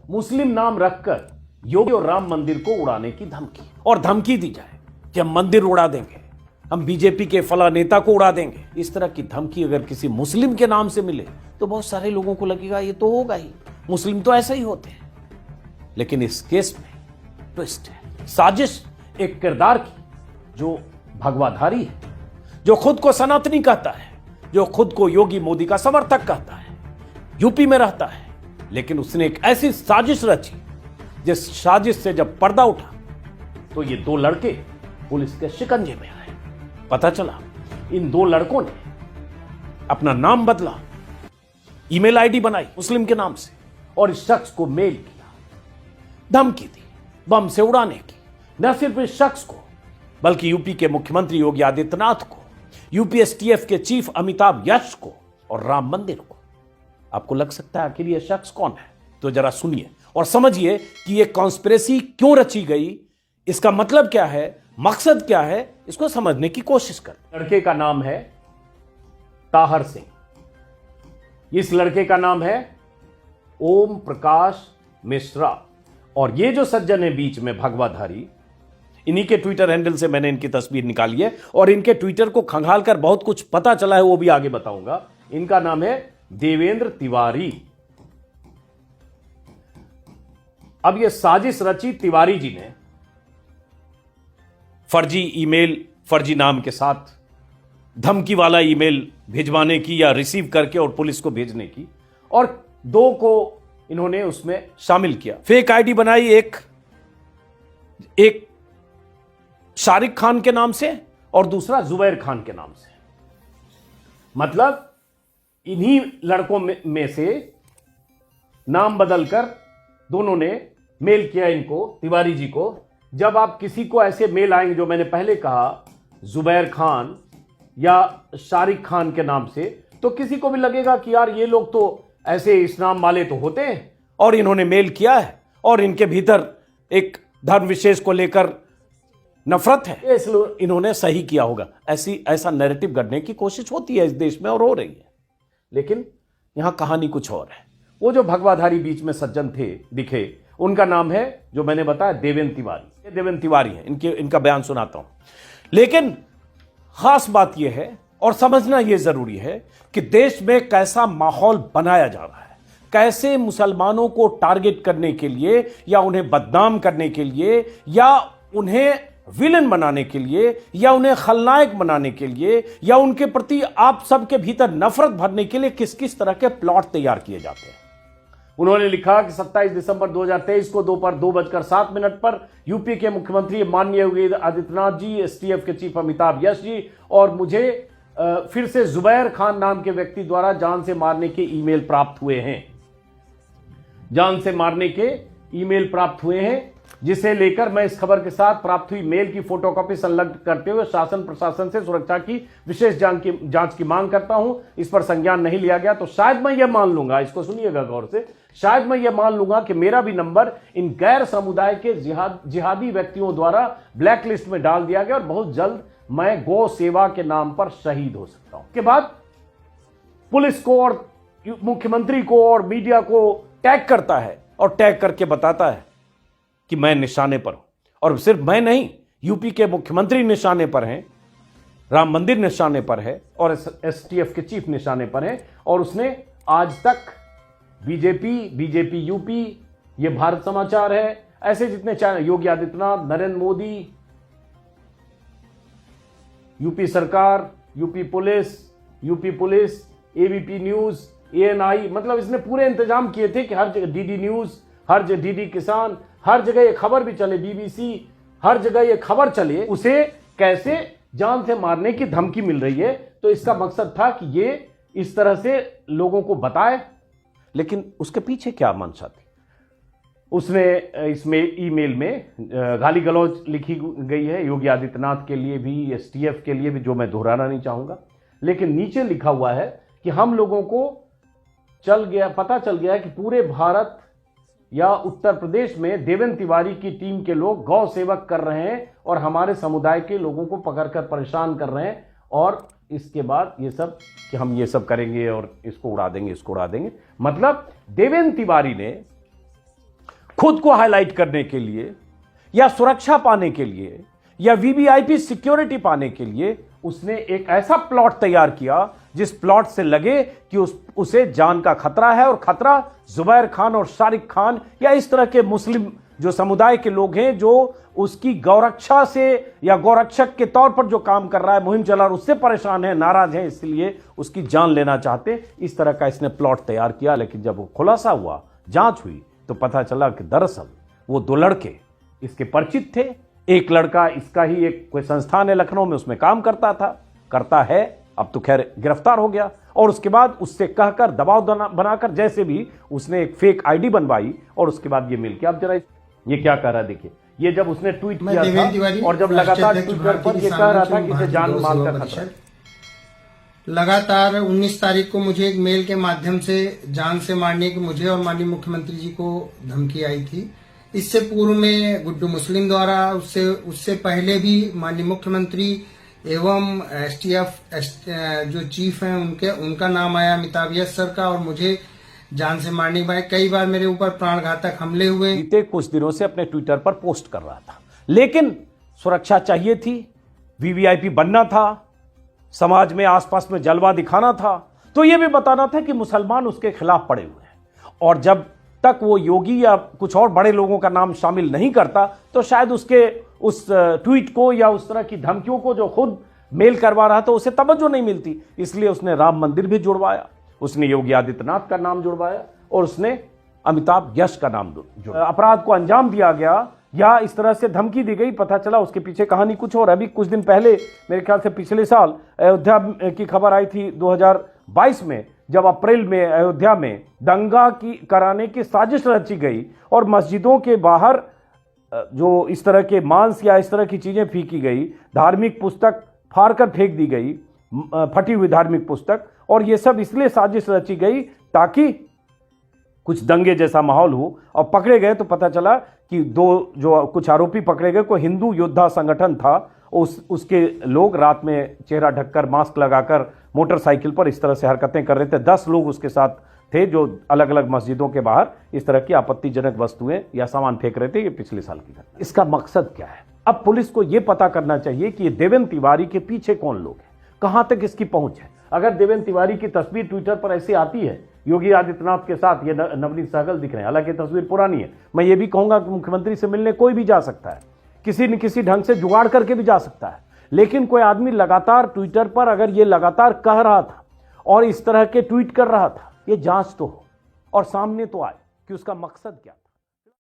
मुस्लिम नाम रखकर योगी और राम मंदिर को उड़ाने की धमकी, और धमकी दी जाए कि हम मंदिर उड़ा देंगे, हम बीजेपी के फला नेता को उड़ा देंगे। इस तरह की धमकी अगर किसी मुस्लिम के नाम से मिले तो बहुत सारे लोगों को लगेगा ये तो होगा ही, मुस्लिम तो ऐसे ही होते हैं। लेकिन इस केस में ट्विस्ट है, साजिश एक किरदार की जो भगवाधारी है, जो खुद को सनातनी कहता है, जो खुद को योगी मोदी का समर्थक कहता है, यूपी में रहता है, लेकिन उसने एक ऐसी साजिश रची जिस साजिश से जब पर्दा उठा तो ये दो लड़के पुलिस के शिकंजे में आए। पता चला इन दो लड़कों ने अपना नाम बदला, ईमेल आईडी बनाई मुस्लिम के नाम से और इस शख्स को मेल किया, धमकी दी बम से उड़ाने की। न सिर्फ इस शख्स को बल्कि यूपी के मुख्यमंत्री योगी आदित्यनाथ को, यूपी एसटीएफ के चीफ अमिताभ यश को और राम मंदिर को। आपको लग सकता है आखिर यह शख्स कौन है, तो जरा सुनिए और समझिए कि यह कॉन्स्पिरेसी क्यों रची गई, इसका मतलब क्या है, मकसद क्या है, इसको समझने की कोशिश कर। लड़के का नाम है ताहर सिंह, इस लड़के का नाम है ओम प्रकाश मिश्रा, और ये जो सज्जन है बीच में भगवाधारी, इन्हीं के ट्विटर हैंडल से मैंने इनकी तस्वीर निकाली है और इनके ट्विटर को खंगालकर बहुत कुछ पता चला है, वो भी आगे बताऊंगा। इनका नाम है देवेंद्र तिवारी। अब यह साजिश रची तिवारी जी ने, फर्जी ईमेल, फर्जी नाम के साथ धमकी वाला ईमेल भिजवाने की या रिसीव करके और पुलिस को भेजने की, और दो को इन्होंने उसमें शामिल किया। फेक आईडी बनाई, एक शारिक खान के नाम से और दूसरा जुबैर खान के नाम से। मतलब इन्हीं लड़कों में से नाम बदलकर दोनों ने मेल किया इनको, तिवारी जी को। जब आप किसी को ऐसे मेल आएंगे जो मैंने पहले कहा, जुबैर खान या शारिक खान के नाम से, तो किसी को भी लगेगा कि यार ये लोग तो ऐसे इस नाम वाले तो होते हैं और इन्होंने मेल किया है और इनके भीतर एक धर्म विशेष को लेकर नफरत है, इसलिए इन्होंने सही किया होगा। ऐसा नैरेटिव गढ़ने की कोशिश होती है इस देश में और हो रही है, लेकिन यहां कहानी कुछ और है। वो जो भगवाधारी बीच में सज्जन थे दिखे, उनका नाम है, जो मैंने बताया, देवेंद्र तिवारी। देवेंद्र तिवारी है, इनका बयान सुनाता हूं। लेकिन खास बात यह है और समझना यह जरूरी है कि देश में कैसा माहौल बनाया जा रहा है, कैसे मुसलमानों को टारगेट करने के लिए या उन्हें बदनाम करने के लिए या उन्हें विलन बनाने के लिए या उन्हें खलनायक बनाने के लिए या उनके प्रति आप सबके भीतर नफरत भरने के लिए किस किस तरह के प्लॉट तैयार किए जाते हैं। उन्होंने लिखा कि 27 दिसंबर 2023 को दोपहर 2:07 पर यूपी के मुख्यमंत्री माननीय योगी आदित्यनाथ जी, एसटीएफ के चीफ अमिताभ यश जी और मुझे फिर से जुबैर खान नाम के व्यक्ति द्वारा जान से मारने के ईमेल प्राप्त हुए हैं। जान से मारने के ईमेल प्राप्त हुए हैं, जिसे लेकर मैं इस खबर के साथ प्राप्त हुई मेल की फोटोकॉपी संलग्न करते हुए शासन प्रशासन से सुरक्षा की विशेष जांच की मांग करता हूं। इस पर संज्ञान नहीं लिया गया तो शायद मैं यह मान लूंगा, इसको सुनिएगा गौर से, शायद मैं यह मान लूंगा कि मेरा भी नंबर इन गैर समुदाय के जिहादी व्यक्तियों द्वारा ब्लैकलिस्ट में डाल दिया गया और बहुत जल्द मैं गौ सेवा के नाम पर शहीद हो सकता हूं। के बाद पुलिस को और मुख्यमंत्री को और मीडिया को टैग करता है और टैग करके बताता है कि मैं निशाने पर हूं। और सिर्फ मैं नहीं, यूपी के मुख्यमंत्री निशाने पर हैं, राम मंदिर निशाने पर है और एसटीएफ के चीफ निशाने पर हैं। और उसने आज तक बीजेपी यूपी, ये भारत समाचार है, ऐसे जितने चैनल, योगी आदित्यनाथ, नरेंद्र मोदी, यूपी सरकार, UP police, ABP news, ANI, मतलब इसने पूरे इंतजाम किए थे कि हर जगह डीडी न्यूज, हर जगह डीडी किसान, हर जगह ये खबर भी चले, बीबीसी, हर जगह ये खबर चले, उसे कैसे जान से मारने की धमकी मिल रही है। तो इसका मकसद था कि ये इस तरह से लोगों को बताए। लेकिन उसके पीछे क्या मंशा थी? उसने इसमें ईमेल में गाली गलौज लिखी गई है योगी आदित्यनाथ के लिए भी, एसटीएफ के लिए भी, जो मैं दोहराना नहीं चाहूंगा। लेकिन नीचे लिखा हुआ है कि हम लोगों को पता चल गया है कि पूरे भारत या उत्तर प्रदेश में देवेंद्र तिवारी की टीम के लोग गौ सेवक कर रहे हैं और हमारे समुदाय के लोगों को पकड़कर परेशान कर रहे हैं, और इसके बाद ये सब कि हम ये सब करेंगे और इसको उड़ा देंगे, इसको उड़ा देंगे। मतलब देवेंद्र तिवारी ने खुद को हाईलाइट करने के लिए या सुरक्षा पाने के लिए या वीवीआईपी सिक्योरिटी पाने के लिए उसने एक ऐसा प्लॉट तैयार किया जिस प्लॉट से लगे कि उसे जान का खतरा है, और खतरा जुबैर खान और शारिक खान या इस तरह के मुस्लिम जो समुदाय के लोग हैं जो उसकी गौरक्षा से या गौरक्षक के तौर पर जो काम कर रहा है, मुहिम चला, उससे परेशान है, नाराज है, इसलिए उसकी जान लेना चाहते। इस तरह का इसने प्लॉट तैयार किया। लेकिन जब वो खुलासा हुआ, जांच हुई, तो पता चला कि दरअसल वो दो लड़के इसके परिचित थे। एक लड़का इसका ही एक कोई संस्थान है लखनऊ में, उसमें काम करता है, अब तो खैर गिरफ्तार हो गया। और उसके बाद उससे कहकर दबाव बनाकर जैसे भी उसने एक फेक आईडी बनवाई और उसके बाद ये मिल के, अब जरा ये क्या कह रहा है देखिए। ये जब उसने ट्वीट किया था और जब लगातार ट्विटर पर ये कह रहा था कि इसे जान माल का खतरा, लगातार 19 तारीख को मुझे एक मेल के माध्यम से जान से मारने की मुझे और माननीय मुख्यमंत्री जी को धमकी आई थी। इससे पूर्व में गुड्डू मुस्लिम द्वारा उससे पहले भी माननीय मुख्यमंत्री एवं एसटीएफ जो चीफ हैं उनका नाम आया, अमिताभ यश सर का, और मुझे जान से मारने के बाद कई बार मेरे ऊपर प्राणघातक हमले हुए। बीते कुछ दिनों से अपने ट्विटर पर पोस्ट कर रहा था, लेकिन सुरक्षा चाहिए थी, वीवीआईपी बनना था, समाज में आसपास में जलवा दिखाना था, तो यह भी बताना था कि मुसलमान उसके खिलाफ पड़े हुए हैं। और जब तक वो योगी या कुछ और बड़े लोगों का नाम शामिल नहीं करता तो शायद उसके उस ट्वीट को या उस तरह की धमकियों को जो खुद मेल करवा रहा था उसे तवज्जो नहीं मिलती। इसलिए उसने राम मंदिर भी जुड़वाया, उसने योगी आदित्यनाथ का नाम जुड़वाया और उसने अमिताभ यश का नाम जुड़वाया। अपराध को अंजाम दिया गया या इस तरह से धमकी दी गई, पता चला उसके पीछे कहानी कुछ और। अभी कुछ दिन पहले, मेरे ख्याल से पिछले साल अयोध्या की खबर आई थी 2022 में, जब अप्रैल में अयोध्या में दंगा कराने की साजिश रची गई और मस्जिदों के बाहर जो इस तरह के मांस या इस तरह की चीजें फेंकी गई, धार्मिक पुस्तक फाड़कर फेंक दी गई, फटी हुई धार्मिक पुस्तक, और ये सब इसलिए साजिश रची गई ताकि कुछ दंगे जैसा माहौल हो। और पकड़े गए तो पता चला कि कुछ आरोपी पकड़े गए, कोई हिंदू योद्धा संगठन था, उसके लोग रात में चेहरा ढककर मास्क लगाकर मोटरसाइकिल पर इस तरह से हरकतें कर रहे थे। 10 लोग उसके साथ थे जो अलग अलग मस्जिदों के बाहर इस तरह की आपत्तिजनक वस्तुएं या सामान फेंक रहे थे। ये पिछले साल की घटना। इसका मकसद क्या है? अब पुलिस को यह पता करना चाहिए कि ये देवेंद्र तिवारी के पीछे कौन लोग हैं, कहां तक इसकी पहुंच है। अगर देवेंद्र तिवारी की तस्वीर ट्विटर पर ऐसी आती है योगी आदित्यनाथ के साथ, ये नवनीत सहगल दिख रहे हैं, हालांकि तस्वीर पुरानी है, मैं ये भी कहूंगा कि मुख्यमंत्री से मिलने कोई भी जा सकता है, किसी न किसी ढंग से जुगाड़ करके भी जा सकता है, लेकिन कोई आदमी लगातार ट्विटर पर अगर ये लगातार कह रहा था और इस तरह के ट्वीट कर रहा था, ये जांच तो हो और सामने तो आए कि उसका मकसद क्या था।